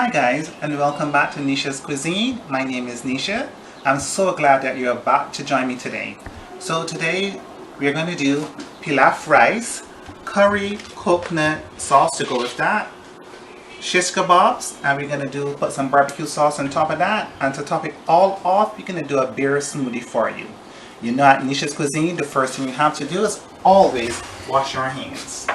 Hi guys, and welcome back to Neisha's Cuisine. My name is Neisha. I'm so glad that you're back to join me today. So today we're going to do pilaf rice, curry coconut sauce to go with that, shish kebabs, and we're going to put some barbecue sauce on top of that. And to top it all off, we're going to do a beer smoothie for you. You know, at Neisha's Cuisine, the first thing you have to do is always wash your hands.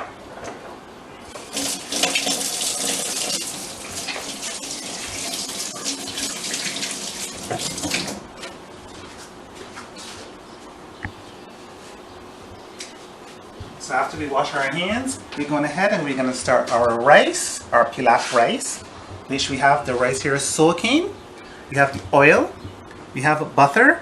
So after we wash our hands, we're going ahead and we're going to start our rice, our pilaf rice, which we have the rice here soaking. We have the oil, we have butter,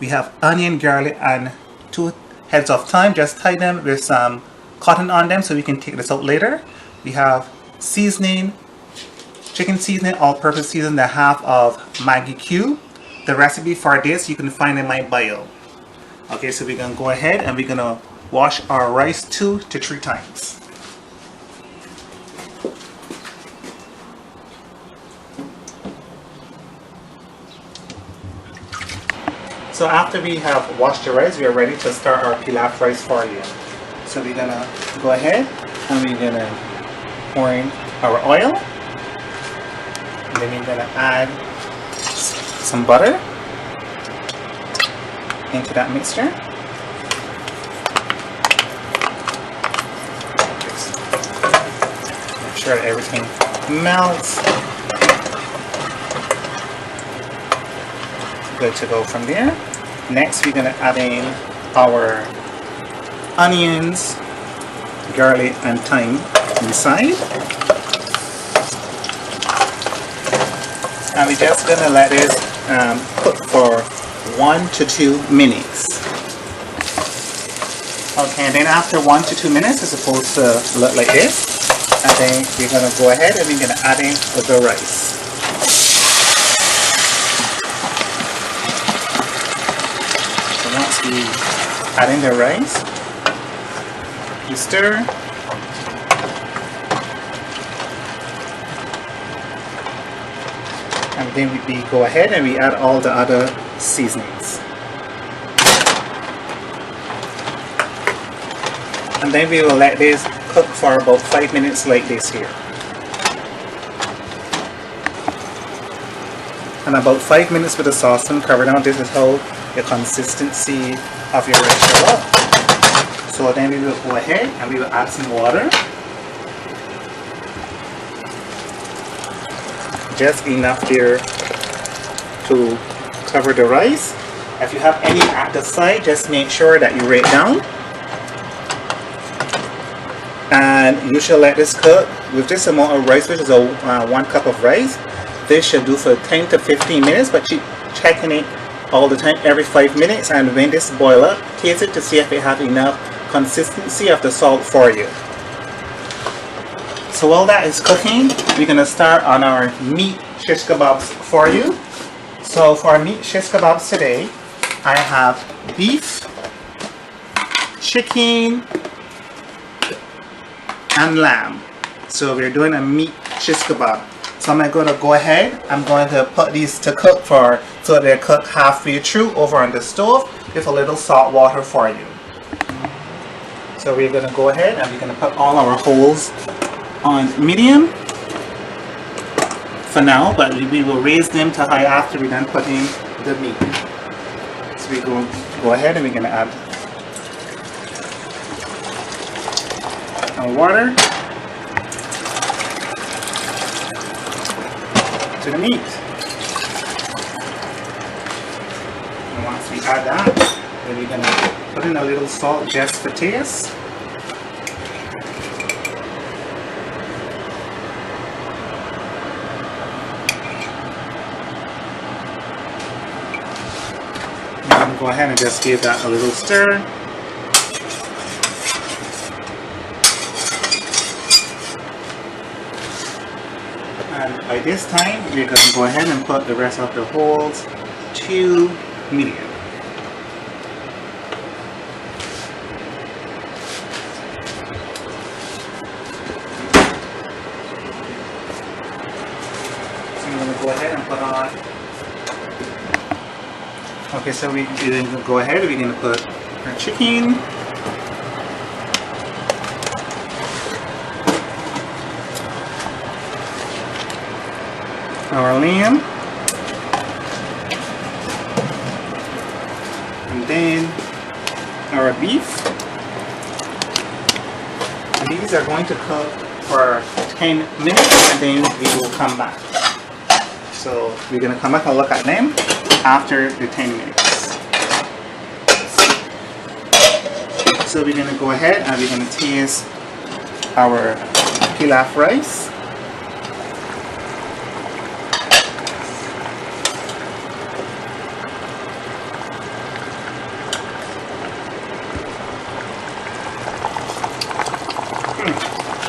we have onion, garlic, and 2 heads of thyme. Just tie them with some cotton on them so we can take this out later. We have seasoning, chicken seasoning, all-purpose seasoning, the half of Maggi cube. The recipe for this you can find in my bio. Okay, so we're going to go ahead and we're going to wash our rice 2 to 3 times. So after we have washed the rice, we are ready to start our pilaf rice for you. So we're going to go ahead and we're going to pour in our oil. And then we're going to add some butter into that mixture. Make sure that everything melts. Good to go from there. Next, we're going to add in our onions, garlic, and thyme inside. And we're just going to let it cook for 1 to 2 minutes. Okay, and then after 1 to 2 minutes, it's supposed to look like this. And then we're going to go ahead and we're going to add in the rice. So once we add in the rice, you stir. And then we go ahead and we add all the other seasonings. And then we will let this cook for about 5 minutes like this here. And about 5 minutes with the sauce and cover down. This is how the consistency of your rice will look. So then we will go ahead and we will add some water. Just enough there to cover the rice. If you have any at the side, just make sure that you rate down. And you should let this cook with this amount of rice, which is a 1 cup of rice. This should do for 10 to 15 minutes, but keep checking it all the time, every 5 minutes. And when this boil up, taste it to see if it has enough consistency of the salt for you. So while that is cooking, we're going to start on our meat shish kebabs for you. So for our meat shish kebabs today, I have beef, chicken, and lamb. So we're doing a meat shish kebab. So I'm going to go ahead, I'm going to put these to cook so they cook halfway through over on the stove with a little salt water for you. So we're going to go ahead and we're going to put all our holes on medium for now, but we will raise them to high after we then put in the meat. So we go ahead and we're going to add our water to the meat. And once we add that, then we're going to put in a little salt just for taste. Go ahead and just give that a little stir. And by this time, we're going to go ahead and put the rest of the holes to medium. Okay, so we're going to go ahead. We're going to put our chicken. Our lamb. And then our beef. And these are going to cook for 10 minutes and then we will come back. So we're going to come back and look at them after the 10 minutes. So we're going to go ahead and we're going to taste our pilaf rice.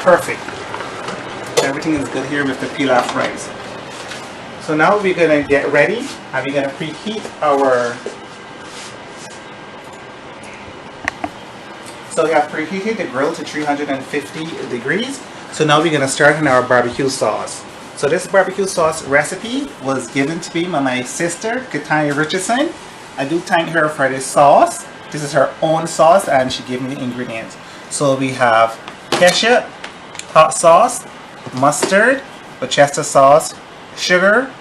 Perfect. Everything is good here with the pilaf rice. So now we're going to get ready and we're going to preheat our... So we have preheated the grill to 350 degrees. So now we're going to start in our barbecue sauce. So this barbecue sauce recipe was given to me by my sister, Kataya Richardson. I do thank her for this sauce. This is her own sauce and she gave me the ingredients. So we have ketchup, hot sauce, mustard, Worcester sauce, sugar,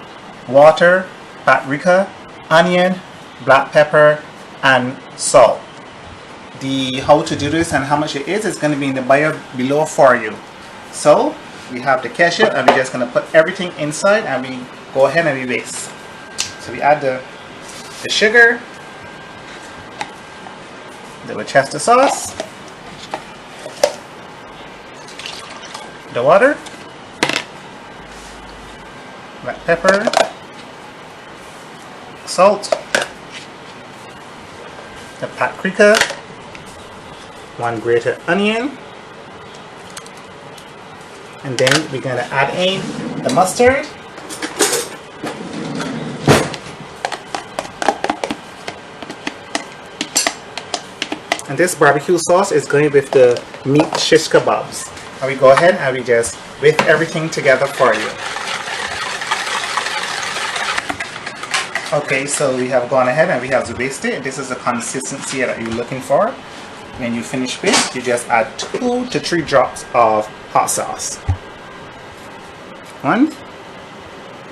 water, paprika, onion, black pepper, and salt. The how to do this and how much it is going to be in the bio below for you. So we have the ketchup and we're just going to put everything inside and we go ahead and we mix. So we add the sugar, the Worcester sauce, the water, black pepper, salt, the paprika, one grated onion, and then we're going to add in the mustard, and this barbecue sauce is going with the meat shish kebabs. And we go ahead and we just whip everything together for you. Okay, so we have gone ahead and we have whisked it. This is the consistency that you're looking for. When you finish this, you just add 2 to 3 drops of hot sauce. 1,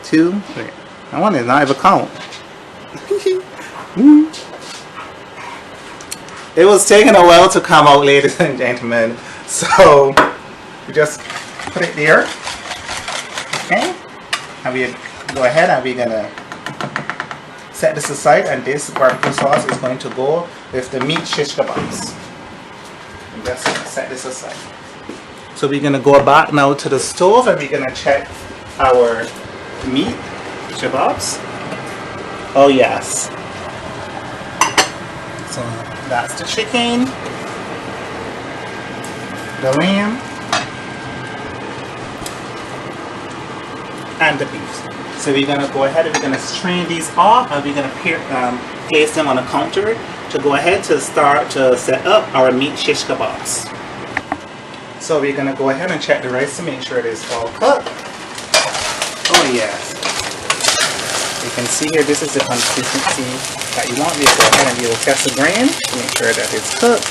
2, 3. That one is not even count. It was taking a while to come out, ladies and gentlemen. So we just put it there. Okay, and we go ahead and we're gonna set this aside, and this barbecue sauce is going to go with the meat shish kebabs. And just set this aside. So we're gonna go back now to the stove and we're gonna check our meat kebabs. Oh yes. So that's the chicken, the lamb, and the beef. So we're going to go ahead and we're going to strain these off and we're going to place them on a counter to go ahead to start to set up our meat shish kebabs. So we're going to go ahead and check the rice to make sure it is all cooked. Oh yes. You can see here this is the consistency that you want. You go ahead and you will test the grain to make sure that it's cooked.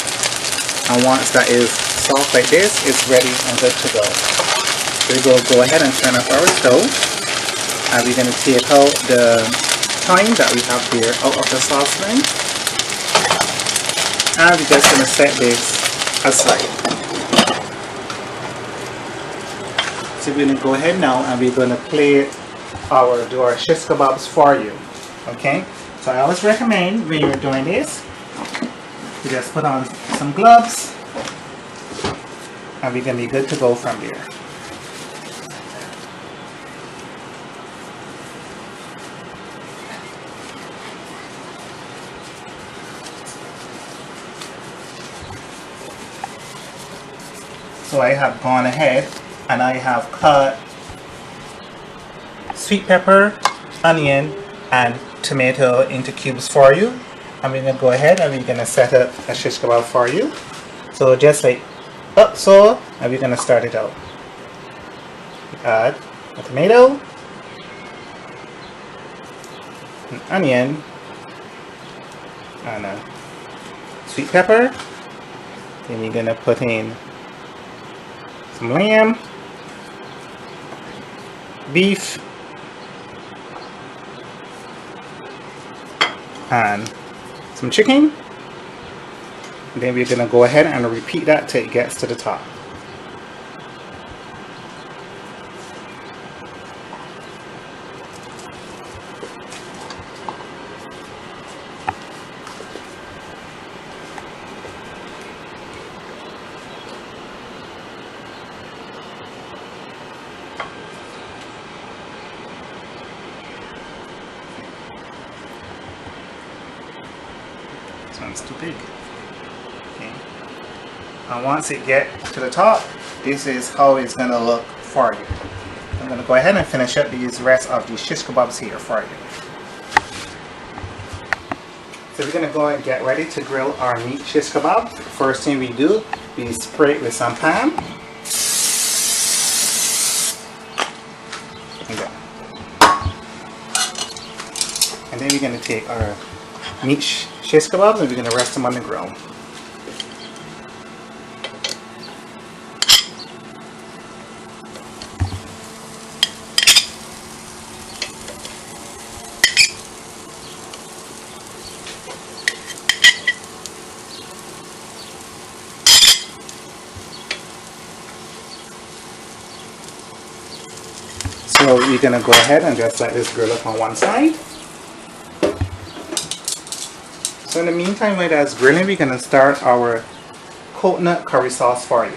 And once that is soft like this, it's ready and good to go. We will go ahead and turn off our stove. And we're going to take out the thyme that we have here out of the saucepan. And we're just going to set this aside. So we're going to go ahead now and we're going to do our shish kebabs for you. Okay? So I always recommend when you're doing this, you just put on some gloves and we're going to be good to go from there. So I have gone ahead and I have cut sweet pepper, onion, and tomato into cubes for you. And we're going to go ahead and we're going to set up a shish kebab for you. So just like up so, and we're going to start it out. We add a tomato, an onion, and a sweet pepper. Then we're gonna put in some lamb, beef, and some chicken. And then we're gonna go ahead and repeat that till it gets to the top. This one's too big. Okay. And once it gets to the top, this is how it's going to look for you. I'm going to go ahead and finish up these rest of these shish kebabs here for you. So we're going to go and get ready to grill our meat shish kebab. First thing we do, we spray it with some pan. And then we're going to take our meat shish kebabs and we're going to rest them on the grill. So we're going to go ahead and just let this grill up on one side. So in the meantime, while that's grilling, we're going to start our coconut curry sauce for you.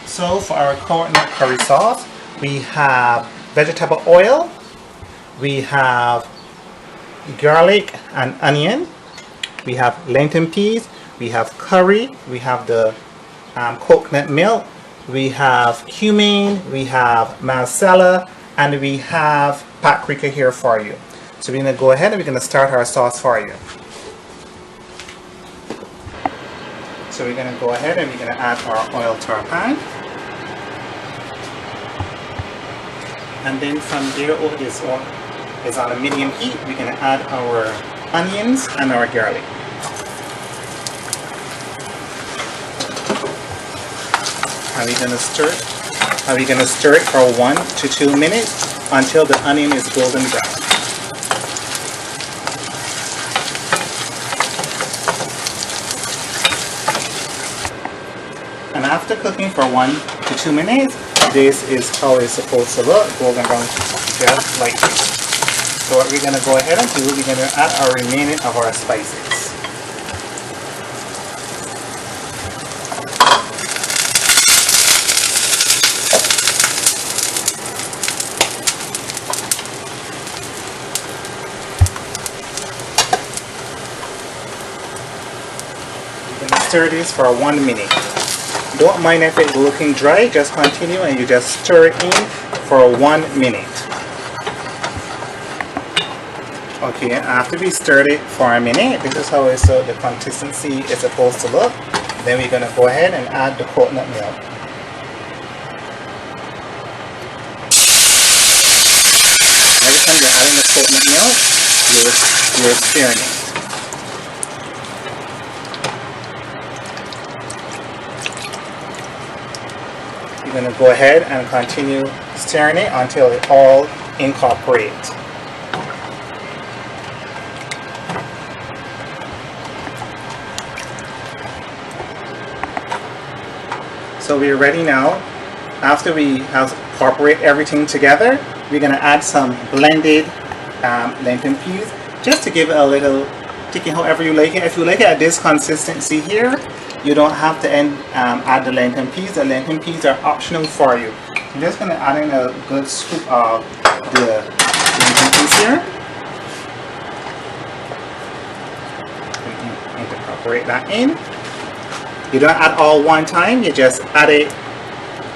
So for our coconut curry sauce, we have vegetable oil, we have garlic and onion, we have lentil peas, we have curry, we have the coconut milk, we have cumin, we have masala, and we have paprika here for you. So we're going to go ahead and we're going to start our sauce for you. So we're going to go ahead and we're going to add our oil to our pan. And then from there, is on a medium heat, we're going to add our onions and our garlic. And we're going to stir it. And we're going to stir it for 1 to 2 minutes until the onion is golden brown. And after cooking for 1 to 2 minutes, this is how it's supposed to look, golden brown, just like this. So what we're going to go ahead and do, we're going to add our remaining of our spices. Stir this for 1 minute. Don't mind if it's looking dry, just continue and you just stir it in for 1 minute. Okay, after we stirred it for a minute, this is how the consistency is supposed to look. Then we're going to go ahead and add the coconut milk. Every time you're adding the coconut milk, you're stirring it. You're going to go ahead and continue stirring it until it all incorporates. So we're ready now. After we have incorporate everything together, we're going to add some blended lentil peas just to give it a little thicken however you like it. If you like it at this consistency here, you don't have to add the lentil peas. The lentil peas are optional for you. I'm just going to add in a good scoop of the lentil peas here. We can incorporate that in. You don't add all one time, you just add it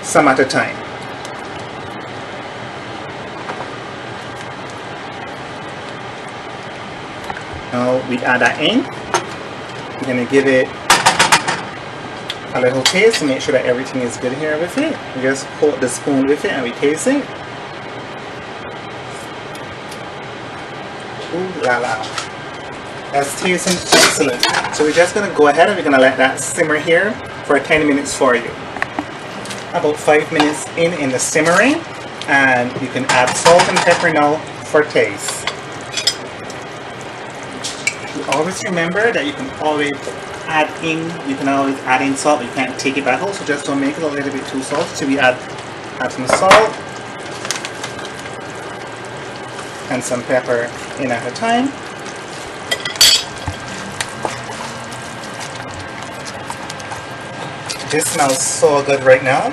some at a time. Now we add that in. We're going to give it a little taste to make sure that everything is good here with it. We just hold the spoon with it and we taste it. Ooh la la. That's tasting excellent. So we're just gonna go ahead and we're gonna let that simmer here for 10 minutes for you. About 5 minutes in the simmering, and you can add salt and pepper now for taste. You always remember that you can always add in salt, but you can't take it back out, so just don't make it a little bit too salty. So we add some salt and some pepper in at a time. This smells so good right now.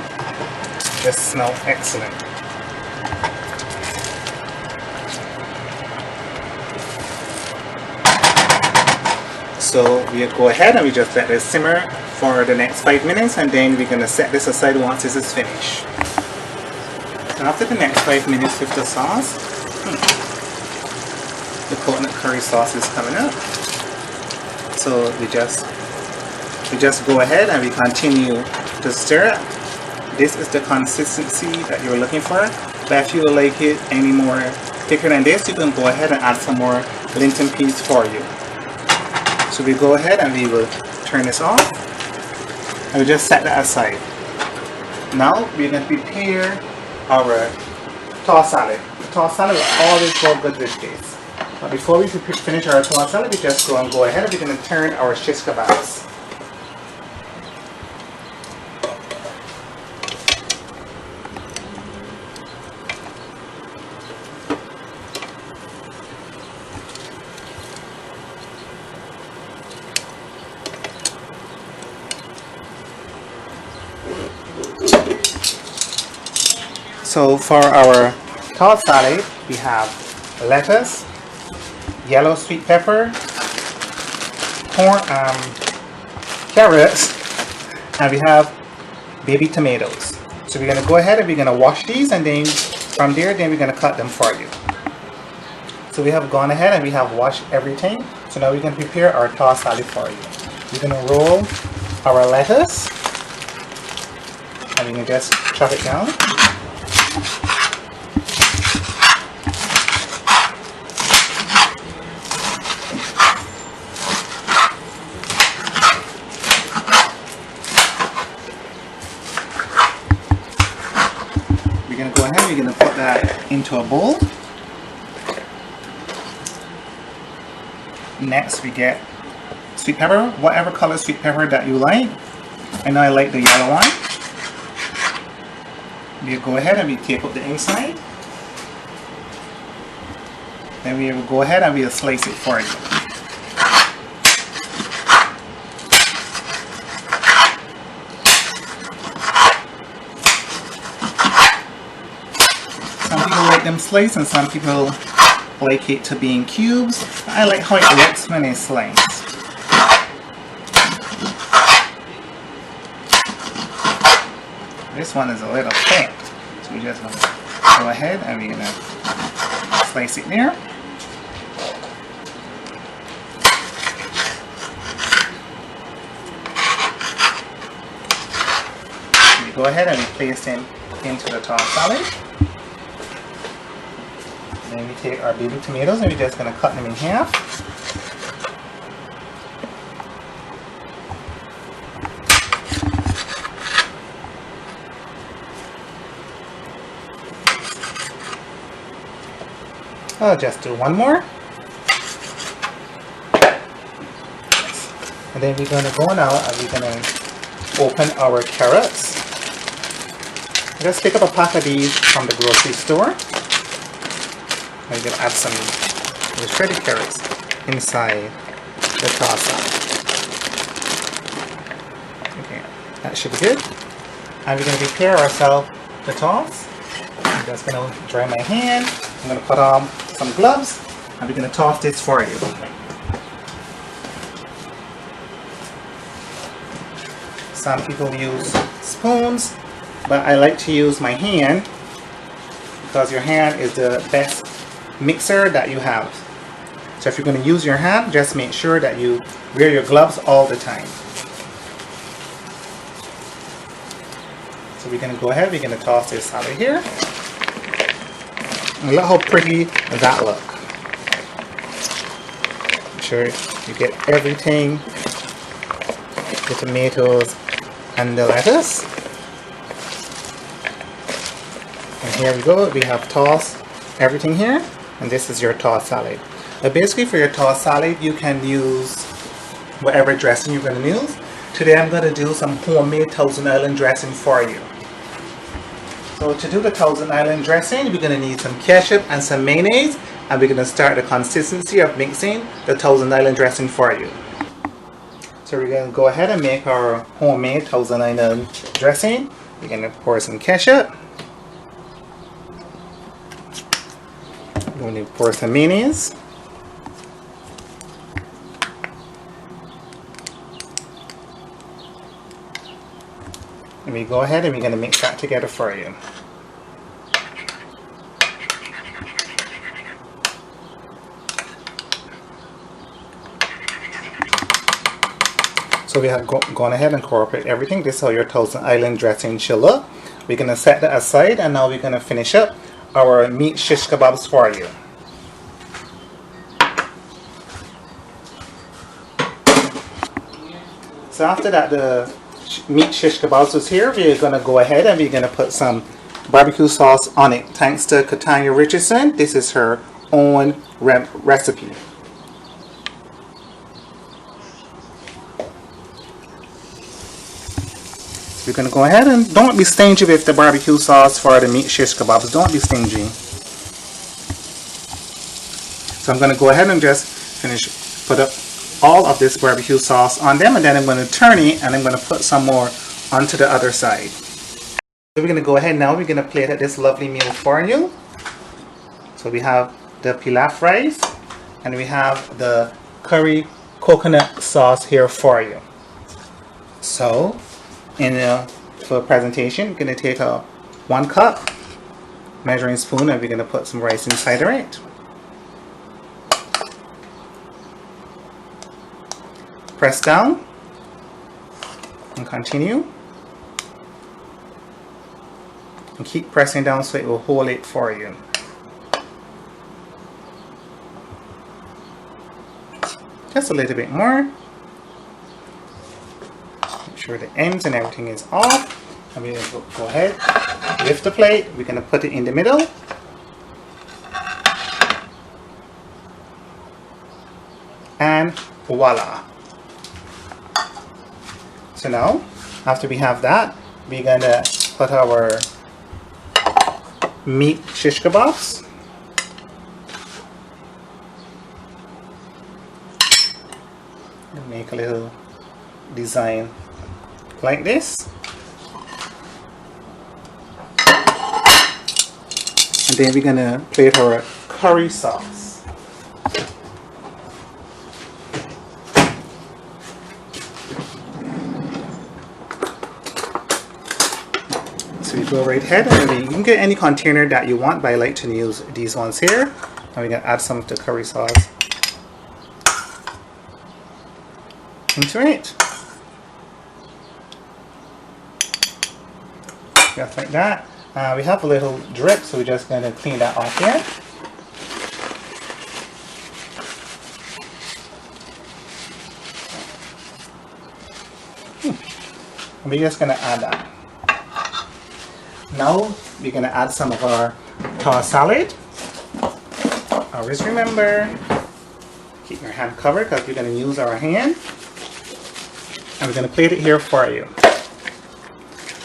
This smells excellent. So we'll go ahead and we just let this simmer for the next 5 minutes, and then we're going to set this aside once this is finished. So after the next 5 minutes with the sauce, the coconut curry sauce is coming up. So we just go ahead and we continue to stir it. This is the consistency that you're looking for. But if you would like it any more thicker than this, you can go ahead and add some more Linton peas for you. So we go ahead and we will turn this off, and we just set that aside. Now we're going to prepare our tossed salad. The tossed salad will always go good with this. But before we finish our tossed salad, we just go ahead and we're going to turn our shish-kebabs. So for our tossed salad, we have lettuce, yellow sweet pepper, carrots, and we have baby tomatoes. So we're going to go ahead and we're going to wash these, and then from there, then we're going to cut them for you. So we have gone ahead and we have washed everything. So now we're going to prepare our tossed salad for you. We're going to roll our lettuce, and we're going to just chop it down. We're going to go ahead and we're going to put that into a bowl. Next we get sweet pepper, whatever color sweet pepper that you like. I know I like the yellow one. We'll go ahead and we tape up the inside. Then we will go ahead and we'll slice it for you. Some people like them sliced and some people like it to be in cubes. I like how it looks when it's sliced. This one is a little thick, so we're just going to go ahead and we're going to slice it there. We go ahead and we place them into the tossed salad. Then we take our baby tomatoes and we're just going to cut them in half. I'll just do one more. And then we're going to go now and we're going to open our carrots. Just pick up a pack of these from the grocery store. And we're going to add some shredded carrots inside the tossed salad. Okay, that should be good. And we're going to prepare ourselves the toss. I'm just going to dry my hand. I'm going to put on some gloves and we're going to toss this for you. Some people use spoons, but I like to use my hand because your hand is the best mixer that you have. So if you're going to use your hand, just make sure that you wear your gloves all the time. So we're going to go ahead, we're going to toss this out of here. And look how pretty that looks. sure you get everything, the tomatoes and the lettuce. And here we go, we have tossed everything here, and this is your tossed salad. Basically for your tossed salad, you can use whatever dressing you're going to use. Today I'm going to do some homemade Thousand Island dressing for you. So to do the Thousand Island dressing, we're going to need some ketchup and some mayonnaise, and we're going to start the consistency of mixing the Thousand Island dressing for you. So we're going to go ahead and make our homemade Thousand Island dressing. We're going to pour some ketchup. We're going to pour some mayonnaise. And we go ahead and we're going to mix that together for you. So we have gone ahead and incorporate everything. This is how your Thousand Island dressing should look. We're going to set that aside, and now we're going to finish up our meat shish kebabs for you. So after that, the meat shish kebabs was here, we're going to go ahead and we're going to put some barbecue sauce on it. Thanks to Katanya Richardson, this is her own recipe. We're going to go ahead and don't be stingy with the barbecue sauce for the meat shish kebabs. Don't be stingy. So I'm going to go ahead and just put up all of this barbecue sauce on them, and then I'm going to turn it and I'm going to put some more onto the other side. So we're going to go ahead now, we're going to plate at this lovely meal for you. So we have the pilaf rice and we have the curry coconut sauce here for you. So for presentation, we're going to take a 1 cup measuring spoon and we're going to put some rice inside of it. Press down and continue, and keep pressing down so it will hold it for you. Just a little bit more. Make sure the ends and everything is off, and we're going to go ahead, lift the plate, we're going to put it in the middle. And voila! So now, after we have that, we're going to put our meat shish kebabs. Make a little design like this. And then we're going to plate our curry sauce. So you go right ahead, and you can get any container that you want, but I like to use these ones here. And we're going to add some of the curry sauce into it. Just like that. We have a little drip, so we're just going to clean that off here. And we're just going to add that. Now we're going to add some of our tossed salad. Always remember, keep your hand covered because we're going to use our hand. And we're going to plate it here for you.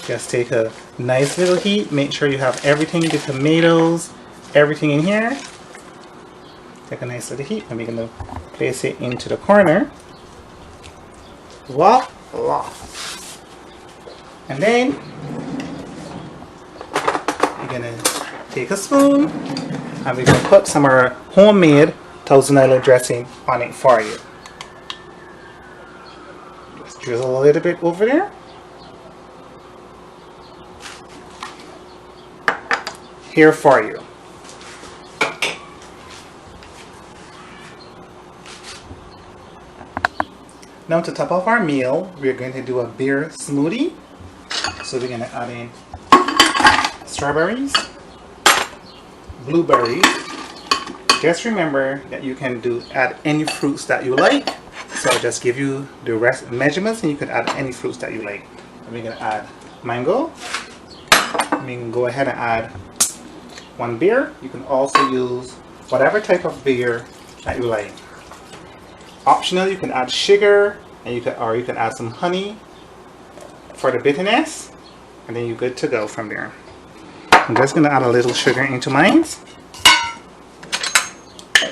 Just take a nice little heat. Make sure you have everything, the tomatoes, everything in here. Take a nice little heat, and we're going to place it into the corner. Voila! And then we're going to take a spoon and we're going to put some of our homemade Thousand Island dressing on it for you. Just drizzle a little bit over there. Here for you. Now to top off our meal, we're going to do a beer smoothie. So we're going to add in strawberries, blueberries, just remember that you can add any fruits that you like. So I'll just give you the rest measurements, and you can add any fruits that you like. And we're gonna add mango. We can go ahead and add 1 beer. You can also use whatever type of beer that you like. Optional, you can add sugar, and you can add some honey for the bitterness, and then you're good to go from there. I'm just gonna add a little sugar into mine.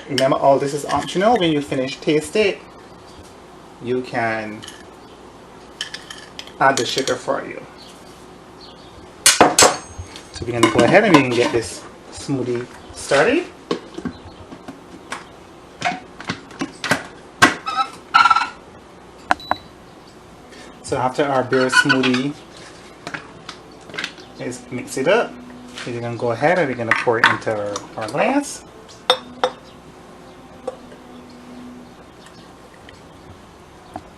Remember, all this is optional. When you finish taste it, you can add the sugar for you. So we're gonna go ahead and we can get this smoothie started. So after our beer smoothie is mix it up, we're gonna go ahead and we're gonna pour it into our glass.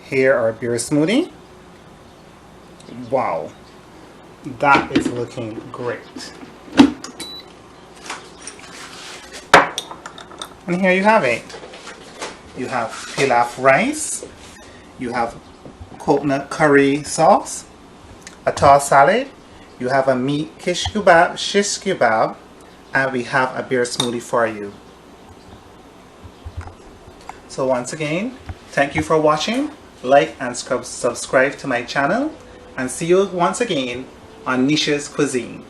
Here our beer smoothie. Wow, that is looking great. And here you have it. You have pilaf rice, you have coconut curry sauce, a tossed salad, you have a meat shish-kebab, and we have a beer smoothie for you. So once again, thank you for watching. Like and subscribe to my channel, and see you once again on Neisha's Cuisine.